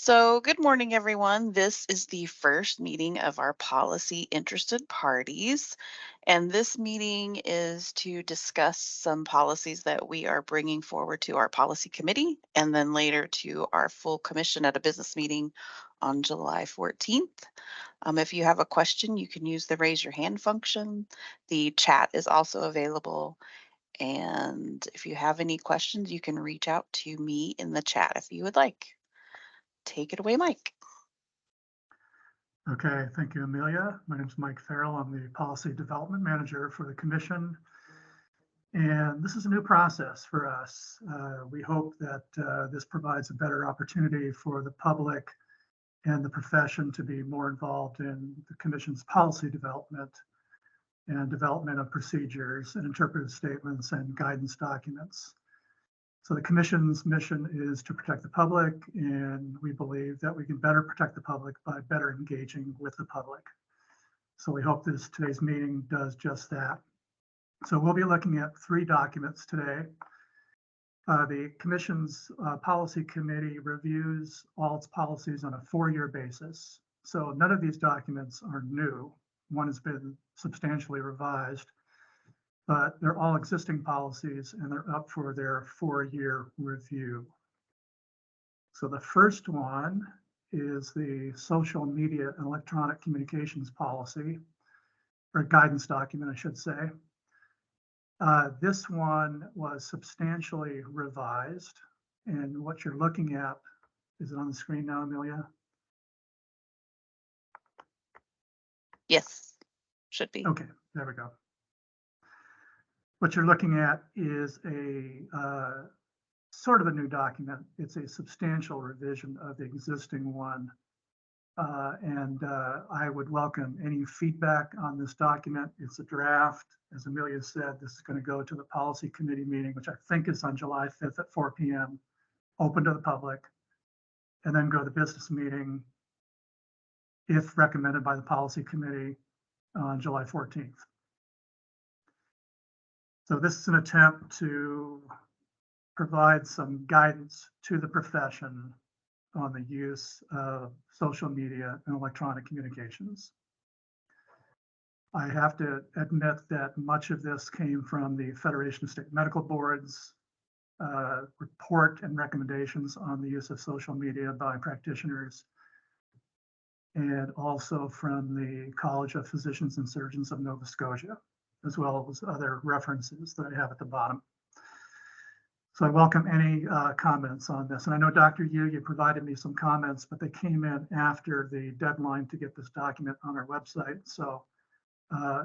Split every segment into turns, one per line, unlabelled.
So, good morning, everyone. This is the first meeting of our policy interested parties. And this meeting is to discuss some policies that we are bringing forward to our policy committee and then later to our full commission at a business meeting on July 14th. If you have a question, you can use the raise your hand function. The chat is also available. And if you have any questions, you can reach out to me in the chat if you would like. Take it away, Mike.
Okay, thank you, Amelia. My name is Mike Farrell. I'm the Policy Development Manager for the Commission. And this is a new process for us. We hope that this provides a better opportunity for the public and the profession to be more involved in the Commission's policy development and development of procedures and interpretive statements and guidance documents. So the Commission's mission is to protect the public, and we believe that we can better protect the public by better engaging with the public. So we hope today's meeting does just that. So we'll be looking at 3 documents today. The Commission's Policy Committee reviews all its policies on a 4-year basis. So none of these documents are new. One has been substantially revised, but they're all existing policies and they're up for their 4-year review. So the first one is the social media and electronic communications policy, or guidance document, I should say. This one was substantially revised, and what you're looking at, is it on the screen now, Amelia?
Yes, should be.
Okay, there we go. What you're looking at is a sort of a new document. It's a substantial revision of the existing one. I would welcome any feedback on this document. It's a draft. As Amelia said, this is going to go to the policy committee meeting, which I think is on July 5th at 4 p.m., open to the public, and then go to the business meeting, if recommended by the policy committee, on July 14th. So this is an attempt to provide some guidance to the profession on the use of social media and electronic communications. I have to admit that much of this came from the Federation of State Medical Boards report and recommendations on the use of social media by practitioners, and also from the College of Physicians and Surgeons of Nova Scotia, as well as other references that I have at the bottom. So I welcome any comments on this. And I know, Dr. You provided me some comments, but they came in after the deadline to get this document on our website. So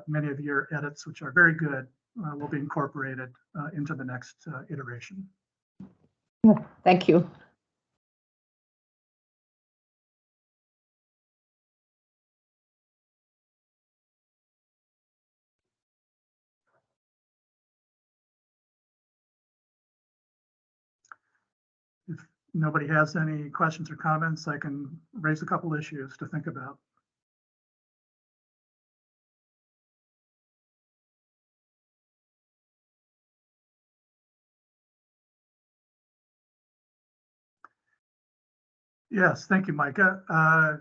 many of your edits, which are very good, will be incorporated into the next iteration.
Thank you.
If nobody has any questions or comments, I can raise a couple issues to think about. Yes, thank you, Micah.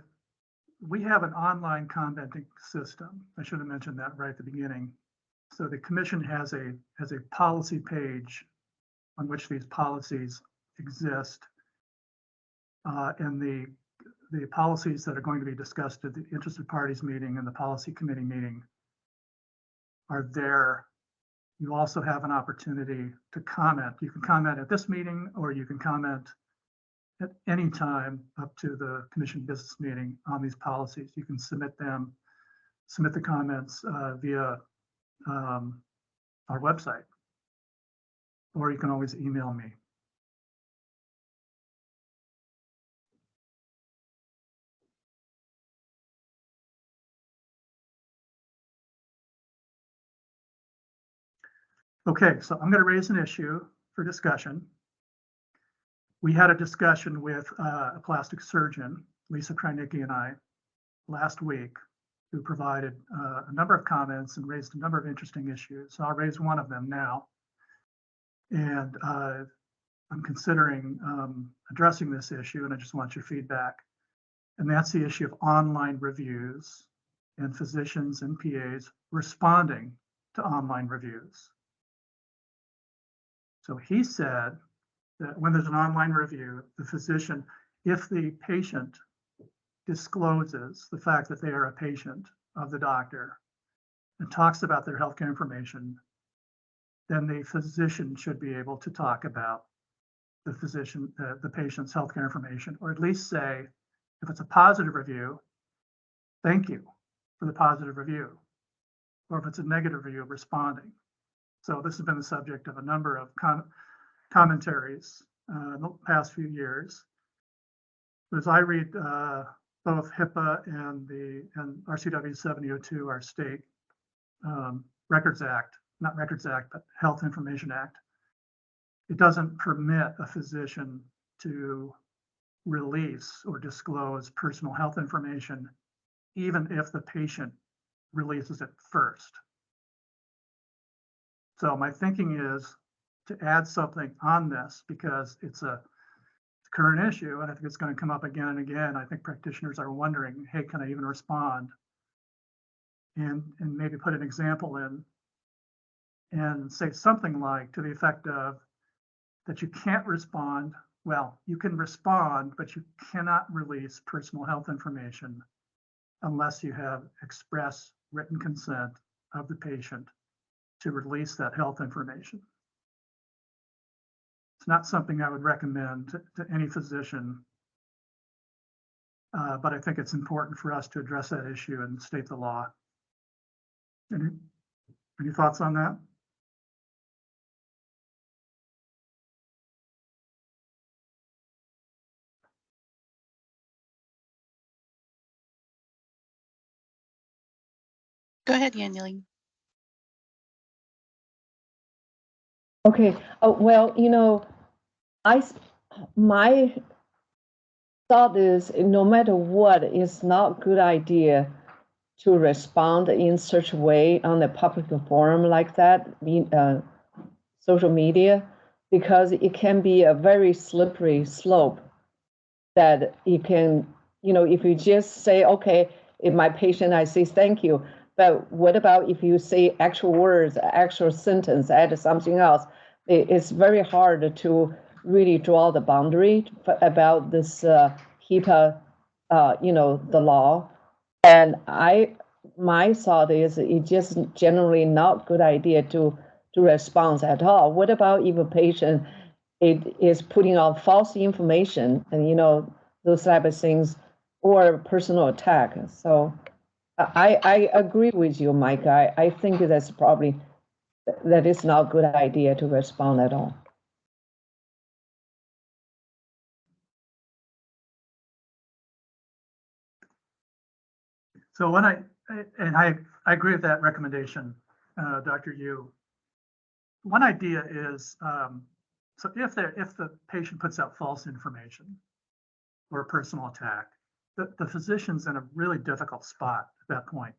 We have an online commenting system. I should have mentioned that right at the beginning. So the commission has a policy page on which these policies exist. And the policies that are going to be discussed at the interested parties meeting and the policy committee meeting are there. You also have an opportunity to comment. You can comment at this meeting, or you can comment at any time up to the commission business meeting on these policies. You can submit the comments via our website, or you can always email me. Okay, so I'm going to raise an issue for discussion. We had a discussion with a plastic surgeon, Lisa Krynicki, and I last week, who provided a number of comments and raised a number of interesting issues. So I'll raise one of them now. And I'm considering addressing this issue, and I just want your feedback. And that's the issue of online reviews and physicians and PAs responding to online reviews. So he said that when there's an online review, the physician, if the patient discloses the fact that they are a patient of the doctor and talks about their healthcare information, then the physician should be able to talk about the patient's healthcare information, or at least say, if it's a positive review, thank you for the positive review. Or if it's a negative review, responding. So this has been the subject of a number of commentaries in the past few years. But as I read both HIPAA and RCW 7002, our state Records Act, not Records Act, but Health Information Act, it doesn't permit a physician to release or disclose personal health information, even if the patient releases it first. So my thinking is to add something on this, because it's a current issue, and I think it's going to come up again and again. I think practitioners are wondering, hey, can I even respond? And maybe put an example in and say something like to the effect of that you can't respond. Well, you can respond, but you cannot release personal health information unless you have express written consent of the patient to release that health information. It's not something I would recommend to any physician, but I think it's important for us to address that issue and state the law. Any thoughts on that?
Go ahead, Yanling.
Okay. Well, my thought is no matter what, it's not a good idea to respond in such a way on a public forum like that, social media, because it can be a very slippery slope that you can, if you just say, okay, if my patient, I say thank you. But what about if you say actual words, actual sentence, add something else? It's very hard to really draw the boundary about this HIPAA, the law. And my thought is it's just generally not a good idea to respond at all. What about if a patient is putting out false information and those type of things, or personal attack? So I agree with you, Mike. I think that is not a good idea to respond at all.
So when I agree with that recommendation, Dr. Yu. One idea is, so if the patient puts out false information or a personal attack, the physician's in a really difficult spot at that point.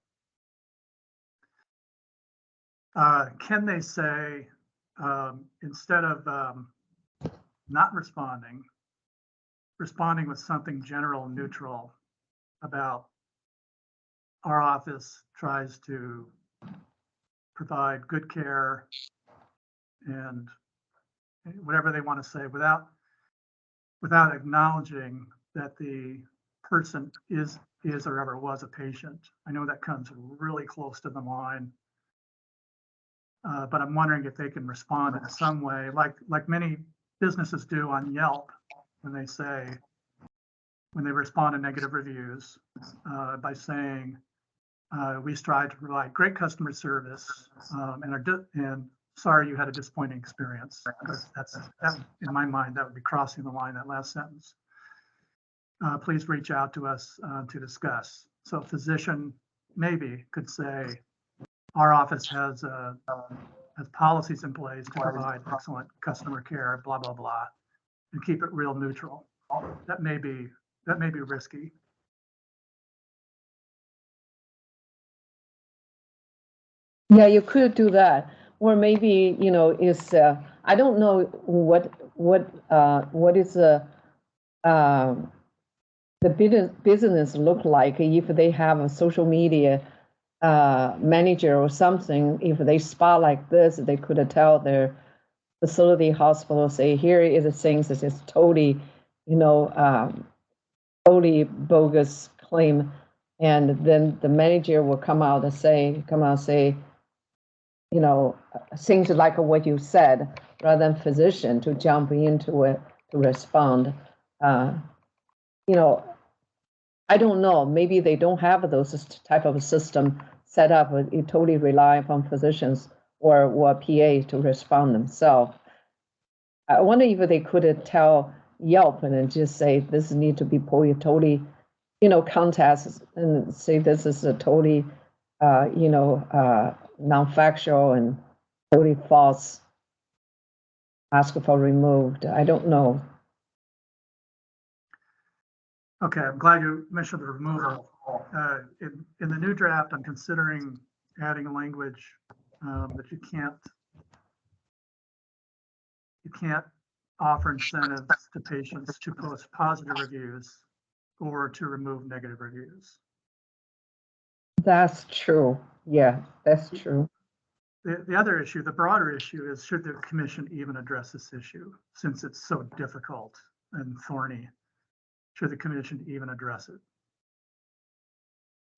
Can they say, instead of not responding with something general and neutral about our office tries to provide good care and whatever they want to say, without acknowledging that the person is or ever was a patient. I know that comes really close to the line, but I'm wondering if they can respond in some way, like many businesses do on Yelp, when they respond to negative reviews by saying, we strive to provide great customer service, and sorry you had a disappointing experience. That, in my mind, that would be crossing the line, that last sentence. Please reach out to us to discuss. So a physician maybe could say, our office has policies in place to provide excellent customer care, blah, blah, blah, and keep it real neutral. That may be risky.
Yeah, you could do that. Or maybe, it's I don't know what is the business look like if they have a social media manager or something. If they spot like this, they could tell their facility hospital, say, here is the things that is totally, totally bogus claim. And then the manager will come out and say, things like what you said, rather than physician to jump into it to respond. Uh, you know, I don't know. Maybe they don't have those type of system set up. It totally rely upon physicians or PA to respond themselves. I wonder if they could tell Yelp and then just say this need to be pulled totally, contest and say this is a totally, non-factual and totally false. Ask for removed. I don't know.
Okay, I'm glad you mentioned the removal. In the new draft, I'm considering adding language that you can't offer incentives to patients to post positive reviews or to remove negative reviews.
That's true. Yeah, that's true.
The other issue, the broader issue, is should the commission even address this issue since it's so difficult and thorny? Should the commission even address it?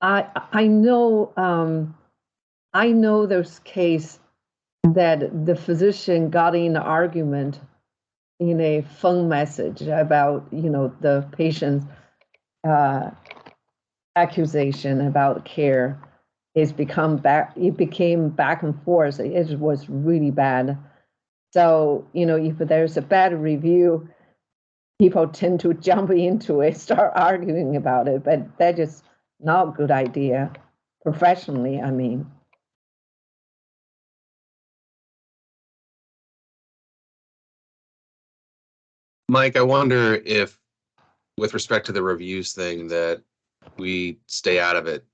I know there's case that the physician got in an argument in a phone message about the patient's accusation about care. It became back and forth. It was really bad. So if there's a bad review, people tend to jump into it, start arguing about it, but that is not a good idea professionally, I mean.
Mike, I wonder if, with respect to the reviews thing, that we stay out of it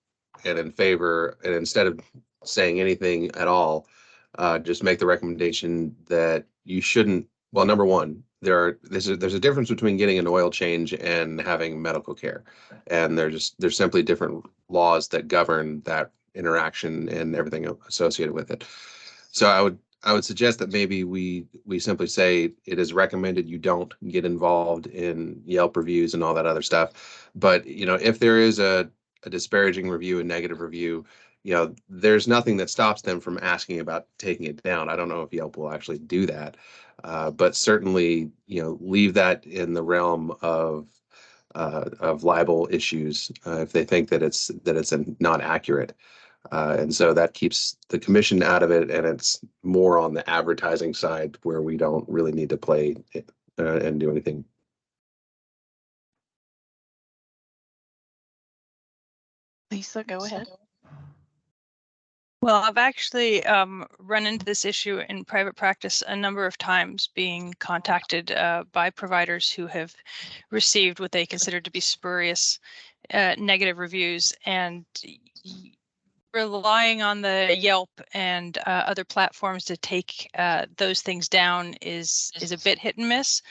and instead of saying anything at all, just make the recommendation that you shouldn't. Well, number one, there's a difference between getting an oil change and having medical care, and there's simply different laws that govern that interaction and everything associated with it. So I would suggest that maybe we simply say it is recommended you don't get involved in Yelp reviews and all that other stuff. But if there is a disparaging review, a negative review, there's nothing that stops them from asking about taking it down. I don't know if Yelp will actually do that, but certainly leave that in the realm of libel issues if they think that it's not accurate. And so that keeps the commission out of it, and it's more on the advertising side where we don't really need to play and do anything.
Lisa, go ahead.
Well, I've actually run into this issue in private practice a number of times, being contacted by providers who have received what they consider to be spurious negative reviews, and relying on the Yelp and other platforms to take those things down is a bit hit and miss.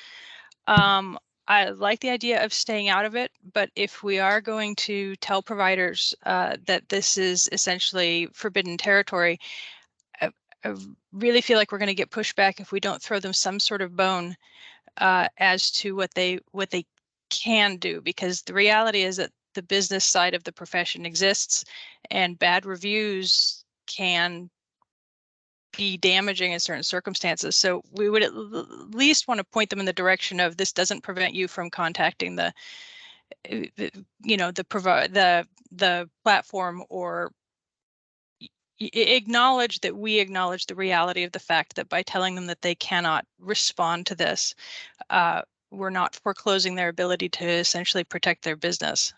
I like the idea of staying out of it, but if we are going to tell providers that this is essentially forbidden territory, I really feel like we're going to get pushback if we don't throw them some sort of bone as to what they can do, because the reality is that the business side of the profession exists, and bad reviews can be damaging in certain circumstances. So we would at least want to point them in the direction of, this doesn't prevent you from contacting the platform, or acknowledge that we acknowledge the reality of the fact that by telling them that they cannot respond to this, we're not foreclosing their ability to essentially protect their business.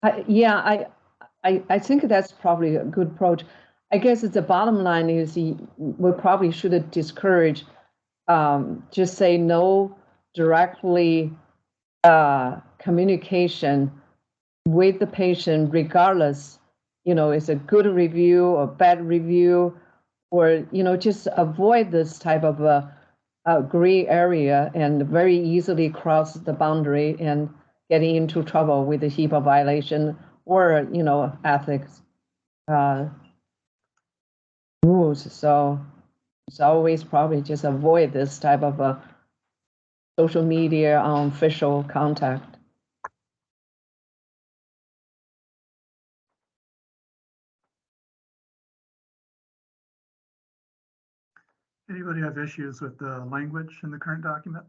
I think that's probably a good approach. I guess the bottom line is we probably should discourage, just say no directly communication with the patient, regardless, it's a good review or bad review, or, just avoid this type of a gray area and very easily cross the boundary and getting into trouble with the HIPAA violation or, ethics rules. So it's always probably just avoid this type of a social media official contact.
Anybody have issues with the language in the current document?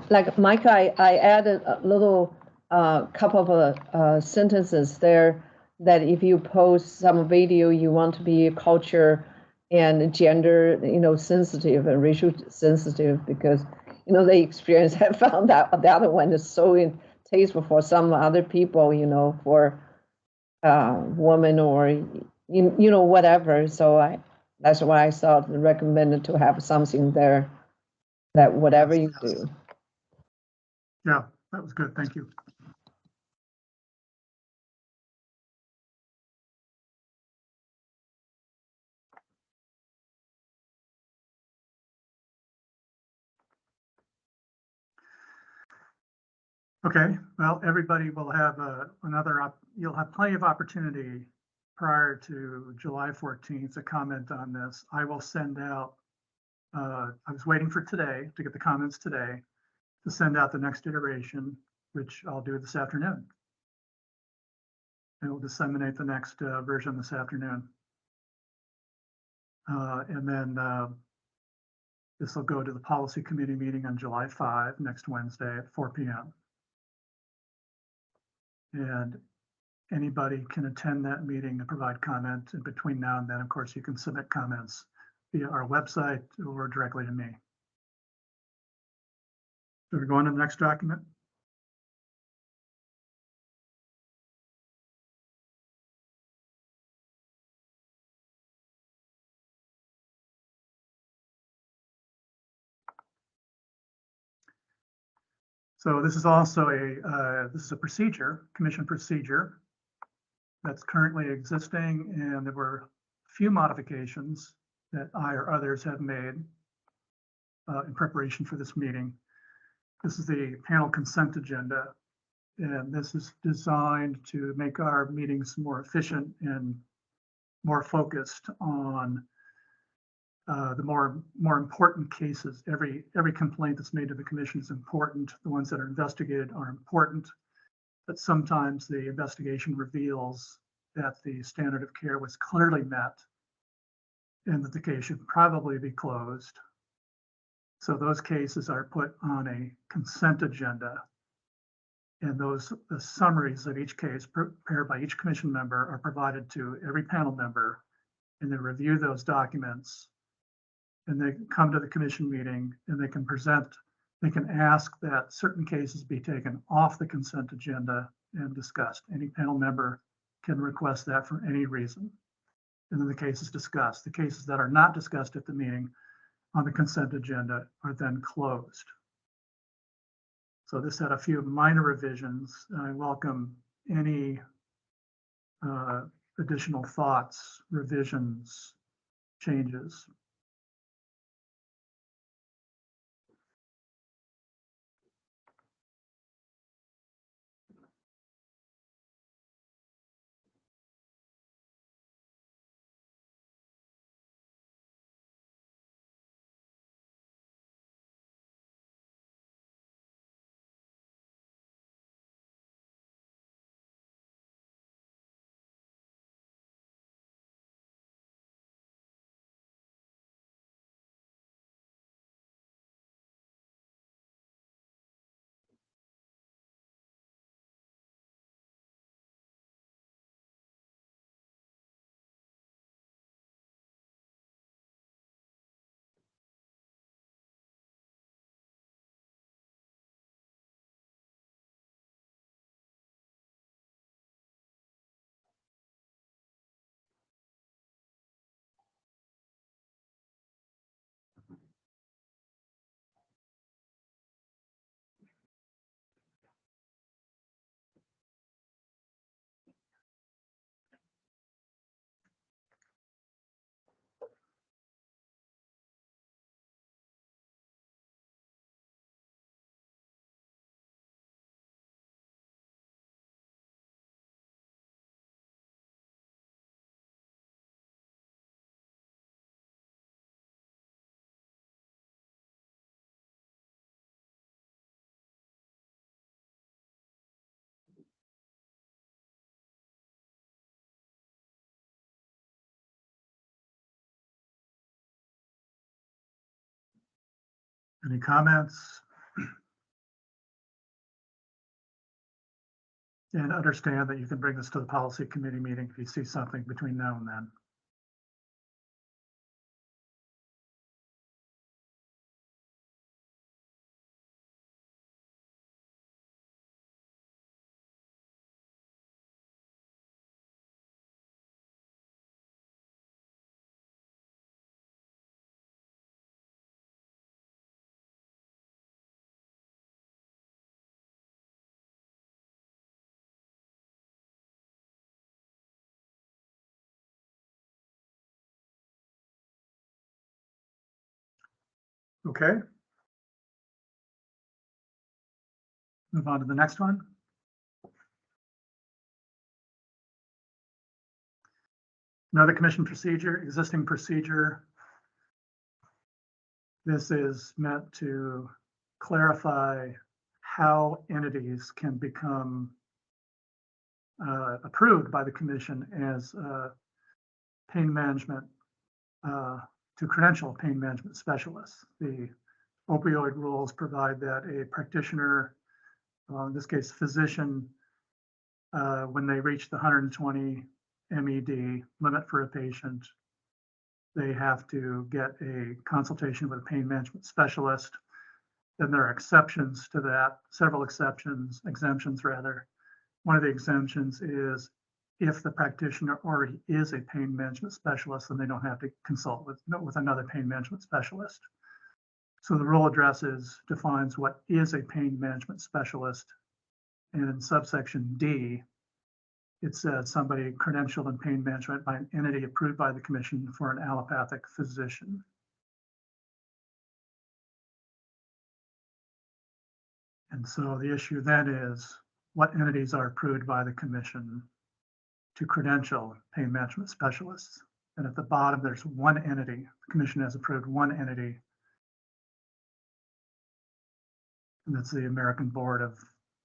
Like Mike, I added a little couple of sentences there that if you post some video, you want to be culture and gender, sensitive and racial sensitive, because, the experience I found that the other one is so tasteful for some other people, for woman or, whatever. So that's why I thought recommended to have something there that whatever you do.
Yeah, that was good. Thank you. Okay, well, everybody will have you'll have plenty of opportunity prior to July 14th to comment on this. I will send out, I was waiting for today to get the comments today to send out the next iteration, which I'll do this afternoon. And we'll disseminate the next version this afternoon. And then this will go to the policy committee meeting on July 5, next Wednesday at 4 p.m. And anybody can attend that meeting and provide comment. And between now and then, of course, you can submit comments via our website or directly to me. So we're going to the next document. So this is also a procedure, commission procedure that's currently existing, and there were a few modifications that I or others have made in preparation for this meeting. This is the panel consent agenda, and this is designed to make our meetings more efficient and more focused on the more important cases. Every complaint that's made to the commission is important. The ones that are investigated are important, but sometimes the investigation reveals that the standard of care was clearly met and that the case should probably be closed. So those cases are put on a consent agenda, and the summaries of each case prepared by each commission member are provided to every panel member, and they review those documents, and they come to the commission meeting, and they can ask that certain cases be taken off the consent agenda and discussed. Any panel member can request that for any reason. And then the case is discussed. The cases that are not discussed at the meeting on the consent agenda are then closed. So this had a few minor revisions. I welcome any additional thoughts, revisions, changes. Any comments? And understand that you can bring this to the policy committee meeting if you see something between now and then. Okay. Move on to the next one. Another commission procedure, existing procedure. This is meant to clarify how entities can become approved by the commission as pain management, to credential pain management specialists. The opioid rules provide that a practitioner, in this case physician, when they reach the 120 MED limit for a patient, they have to get a consultation with a pain management specialist. Then there are exceptions to that, several exemptions rather. One of the exemptions is if the practitioner already is a pain management specialist, then they don't have to consult with another pain management specialist. So the rule defines what is a pain management specialist. And in subsection D, it says somebody credentialed in pain management by an entity approved by the commission for an allopathic physician. And so the issue then is what entities are approved by the commission to credential pain management specialists. And at the bottom, there's one entity. The commission has approved one entity. And that's the American Board of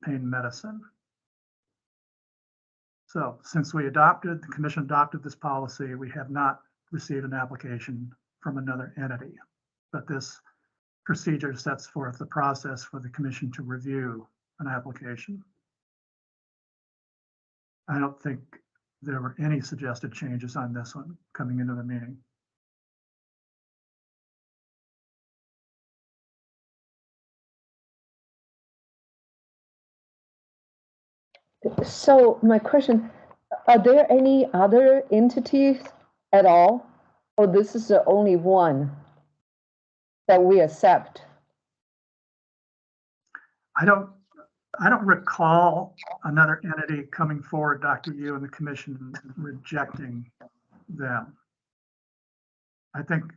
Pain Medicine. So since the commission adopted this policy, we have not received an application from another entity. But this procedure sets forth the process for the commission to review an application. I don't think there were any suggested changes on this one coming into the meeting.
So my question, are there any other entities at all? Or this is the only one that we accept?
I don't recall another entity coming forward, Dr. Yu, and the commission rejecting them. I think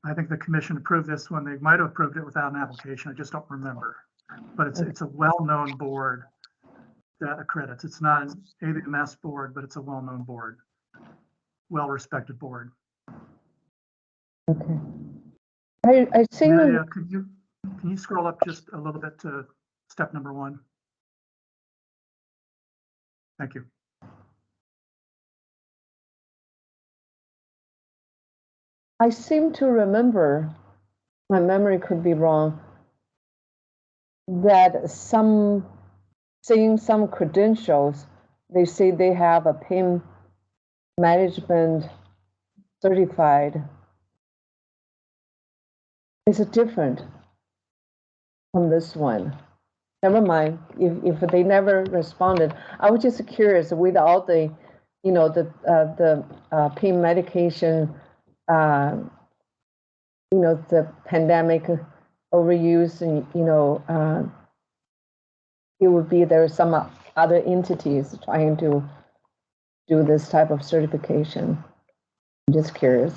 the commission approved this one. They might have approved it without an application. I just don't remember. But it's a well-known board that accredits. It's not an ABMS board, but it's a well-known board, well-respected board.
Okay. I think.
Amelia, can you scroll up just a little bit to step number 1? Thank you.
I seem to remember, my memory could be wrong, that seeing some credentials, they say they have a pain management certified. Is it different from this one? Never mind, if they never responded. I was just curious, without the, the pain medication, the pandemic overuse, and, it would be there are some other entities trying to do this type of certification. I'm just curious.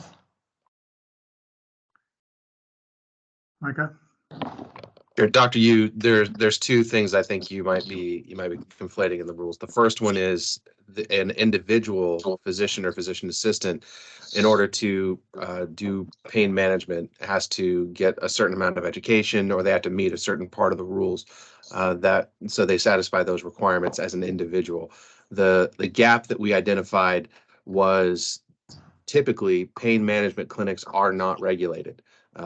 Micah?
Sure, Dr. Yu, there's two things I think you might be conflating in the rules. The first one is an individual physician or physician assistant, in order to do pain management, has to get a certain amount of education, or they have to meet a certain part of the rules so they satisfy those requirements as an individual. The gap that we identified was typically pain management clinics are not regulated.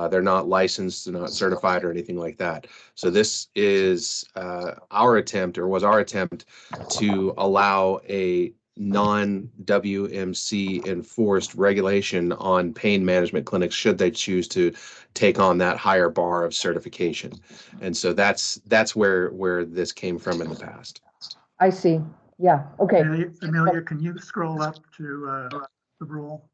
They're not licensed, they're not certified or anything like that. So this is our attempt, or was our attempt, to allow a non-WMC enforced regulation on pain management clinics should they choose to take on that higher bar of certification. And so that's where this came from in the past.
I see. Yeah, okay.
Amelia, can you scroll up to the rule?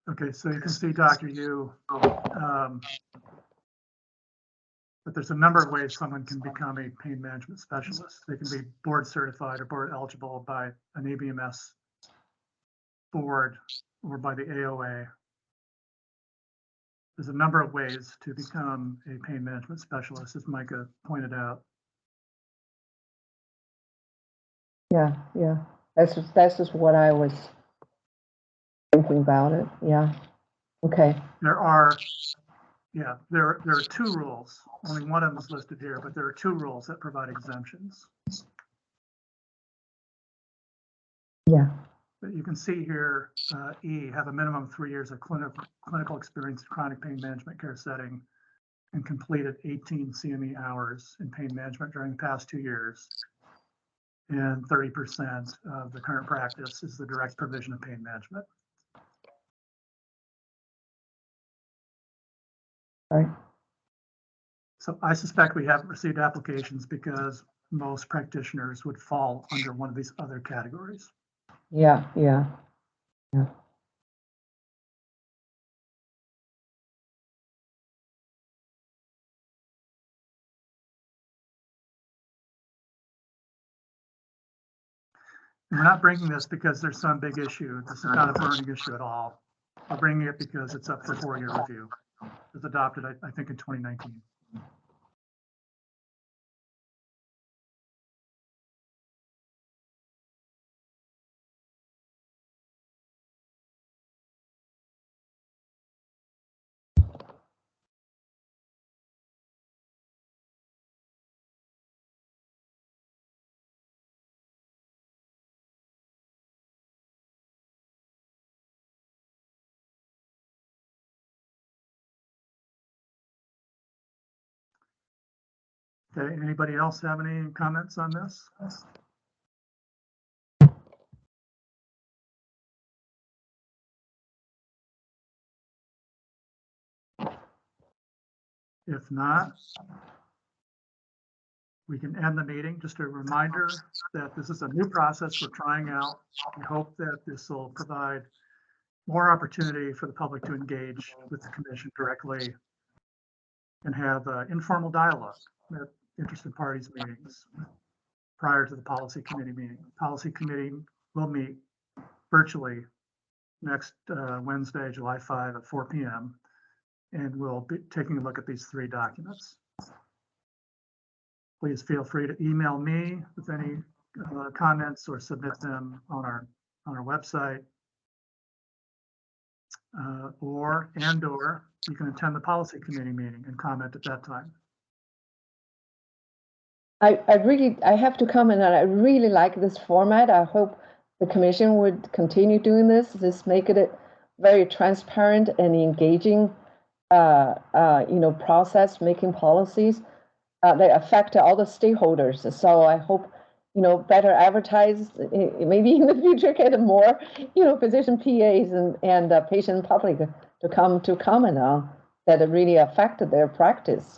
Okay, so you can see, Dr. Yu, but there's a number of ways someone can become a pain management specialist. They can be board certified or board eligible by an ABMS board or by the AOA. There's a number of ways to become a pain management specialist, as Micah pointed out.
Yeah, yeah. That's just what I was thinking about it. Yeah. Okay.
There are two rules. Only one of them is listed here, but there are two rules that provide exemptions.
Yeah.
But you can see here, E, have a minimum of 3 years of clinical experience in chronic pain management care setting and completed 18 CME hours in pain management during the past 2 years. And 30% of the current practice is the direct provision of pain management.
All right.
So I suspect we haven't received applications because most practitioners would fall under one of these other categories.
Yeah, yeah, yeah.
We're not bringing this because there's some big issue. This is not a burning issue at all. We're bringing it because it's up for 4-year review. It was adopted, I think, in 2019. Okay, anybody else have any comments on this? If not, we can end the meeting. Just a reminder that this is a new process we're trying out. We hope that this will provide more opportunity for the public to engage with the commission directly and have informal dialogue at interested parties meetings prior to the policy committee meeting. Policy committee will meet virtually next Wednesday, July 5 at 4 p.m. and we'll be taking a look at these 3 documents. Please feel free to email me with any comments or submit them on our website, or you can attend the policy committee meeting and comment at that time.
I have to comment that I really like this format. I hope the commission would continue doing this. Just make it a very transparent and engaging, process, making policies that affect all the stakeholders. So I hope, better advertise, maybe in the future get more, physician PAs and patient public to come to comment on that really affected their practice,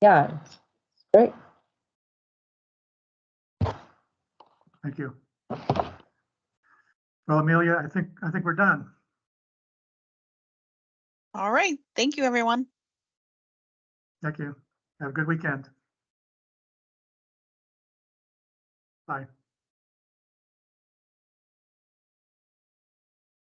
yeah, great.
Thank you. Well, Amelia, I think we're done.
All right. Thank you, everyone.
Thank you. Have a good weekend. Bye.